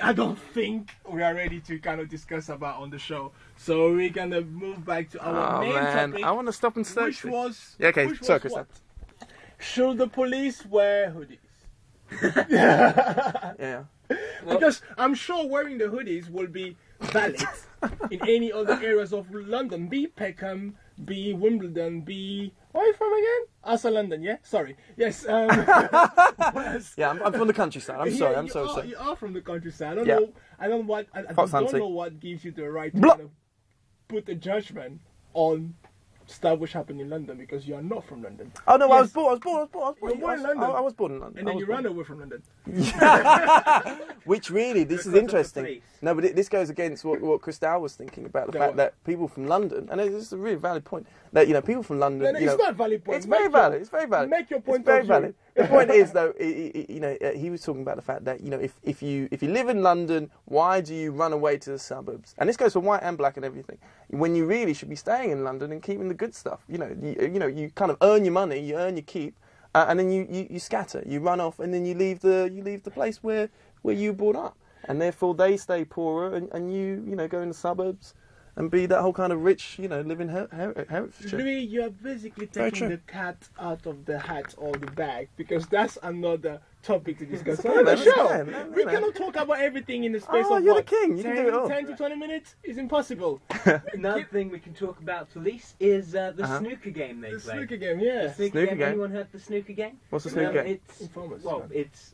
I don't think we are ready to kind of discuss about on the show. So we're gonna move back to our main topic. I want to stop and search. Which was Sorry, Christian. Should the police wear hoodies? Yeah. Because I'm sure wearing the hoodies will be valid in any other areas of London. Be Peckham, be Wimbledon, be... Where are you from again? Also London, yeah? Sorry. Yes. Yeah, I'm from the countryside. I'm sorry. I'm so sorry. You are from the countryside. I don't know. I don't know what gives you the right to kind of put a judgment on stuff which happened in London because you are not from London. Oh no, yes. I was born in London. I was born in London. And then you ran away from London. Which really, this is interesting. No, but this goes against what Christelle was thinking about the fact that people from London, and this is a really valid point, that people from London. No, it's not a valid point. It's very valid. It's very valid. Make your point. It's very valid. The point is though, he was talking about the fact that if you live in London, why do you run away to the suburbs? And this goes for white and black and everything. When you really should be staying in London and keeping the good stuff. You kind of earn your money, you earn your keep, and then you scatter, you run off, and then you leave the place where you were brought up, and therefore they stay poorer, and you go in the suburbs and be that whole kind of rich, living Herefordshire. Louis, you are basically taking the cat out of the hat or the bag, because that's another topic to discuss on the show. We cannot talk about everything in the space of you're the king. You can do it all. 10 to 20 minutes is impossible. Another thing we can talk about police is the snooker game they play. The snooker game, yeah. The snooker game. Anyone heard the snooker game? What's the snooker game? It's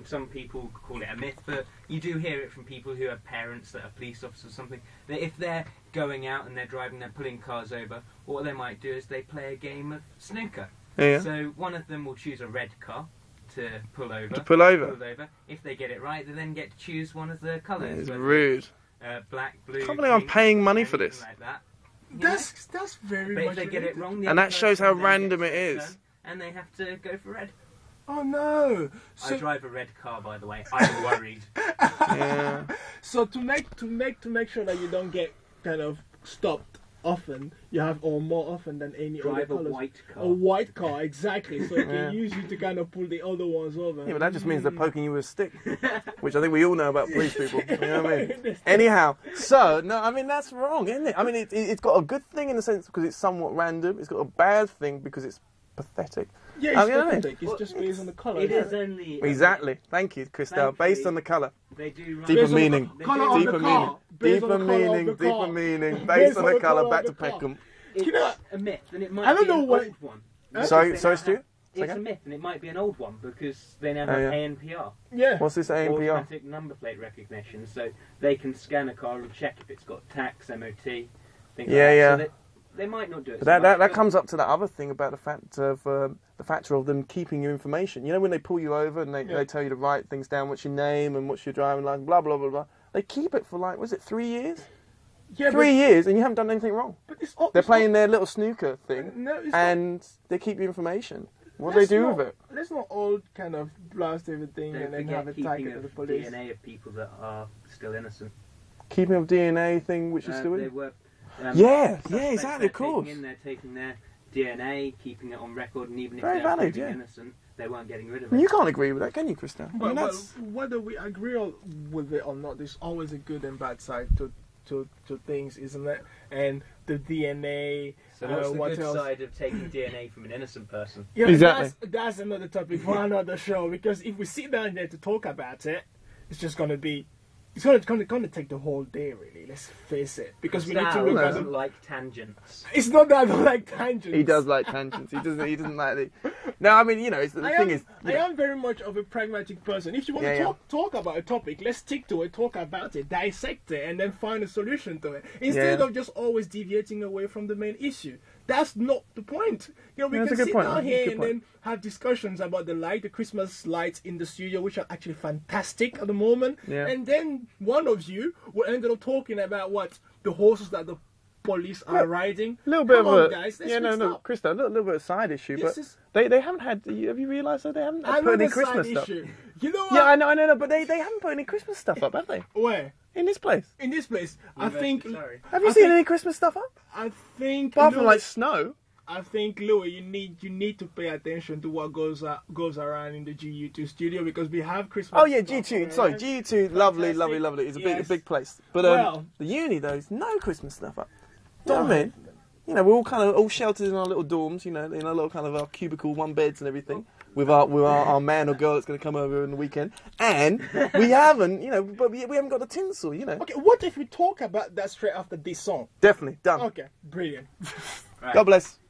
some people call it a myth, but you do hear it from people who have parents that are police officers or something, that if they're going out and they're driving, they're pulling cars over, what they might do is they play a game of snooker. Yeah. So one of them will choose a red car to pull over. If they get it right, they then get to choose one of the colours. It's rude. Black, blue. Can't believe I'm paying money for this. Like that. That's very much. But if they get it wrong, and that shows how random it is. And they have to go for red. Oh no! I drive a red car, by the way. I'm worried. Yeah. So to make sure that you don't get kind of stopped often, you have or more often than any other drive a colours. white car. A white car, exactly. So it can use you to kind of pull the other ones over. Yeah, but that just means they're poking you with a stick, which I think we all know about police people. You know what I mean? Anyhow, so no, I mean that's wrong, isn't it? I mean it's got a good thing in the sense because it's somewhat random. It's got a bad thing because it's pathetic. Yeah, it's pathetic. It's just based on the colour. It is only... Exactly. Thank you, Christelle. Based on the colour. They do... Deeper meaning. Deeper meaning. Based on the colour. Back to Peckham. It's a myth, and it might be an old one. Sorry, Stu? It's a myth, and it might be an old one, because they now have ANPR. Yeah. What's this ANPR? Automatic number plate recognition, so they can scan a car and check if it's got tax, MOT, things like that. So they might not do it. But that comes up to that other thing about the factor of them keeping your information. You know, when they pull you over and they tell you to write things down, what's your name and what's your driving license, blah blah blah blah. They keep it for was it 3 years? Yeah, 3 years, and you haven't done anything wrong. But they're playing their little snooker thing, and they keep your information. What do they do with it? Let's not all kind of blast everything and then have a tag to the police. DNA of people that are still innocent. Keeping of DNA thing, which is still in. They were. Exactly, of course. They're taking their DNA, keeping it on record, and even if Very they're valid, innocent, they weren't getting rid of it. You can't agree with that, can you, Christian? Well, whether we agree with it or not, there's always a good and bad side to things, isn't it? And the DNA. So what's the good side of taking DNA from an innocent person? Yeah, exactly. That's another topic for another show, because if we sit down there to talk about it, it's just going to be... It's going to take the whole day, really. Let's face it, because we need to look at doesn't like tangents. It's not that I don't like tangents. He does like tangents. He doesn't like the. No, I mean the thing is. I am very much of a pragmatic person. If you want to talk about a topic, let's stick to it, talk about it, dissect it, and then find a solution to it instead of just always deviating away from the main issue. That's not the point. We can sit down here and then have discussions about the Christmas lights in the studio, which are actually fantastic at the moment. Yeah. And then one of you will end up talking about the horses that the police are riding. A little bit guys, Christo, a little bit of side issue, but they haven't had. Have you realised that they haven't put any Christmas stuff? You know what? Yeah, I know, but they haven't put any Christmas stuff up, have they? Where? In this place. I think. Have you seen any Christmas stuff up? I think. Apart from snow. I think, Louis, you need to pay attention to what goes around in the GU2 studio, because we have Christmas. Oh yeah, GU2. Sorry, GU2. Lovely. It's a big place. But the uni though is no Christmas stuff up. Do you know what I mean? You know, we're all kind of all sheltered in our little dorms. You know, in our little kind of our cubicle, one beds and everything. With our man or girl that's going to come over on the weekend, and we haven't, you know, but we haven't got the tinsel, you know. Okay, what if we talk about that straight after this song? Definitely done. Okay, brilliant. God bless.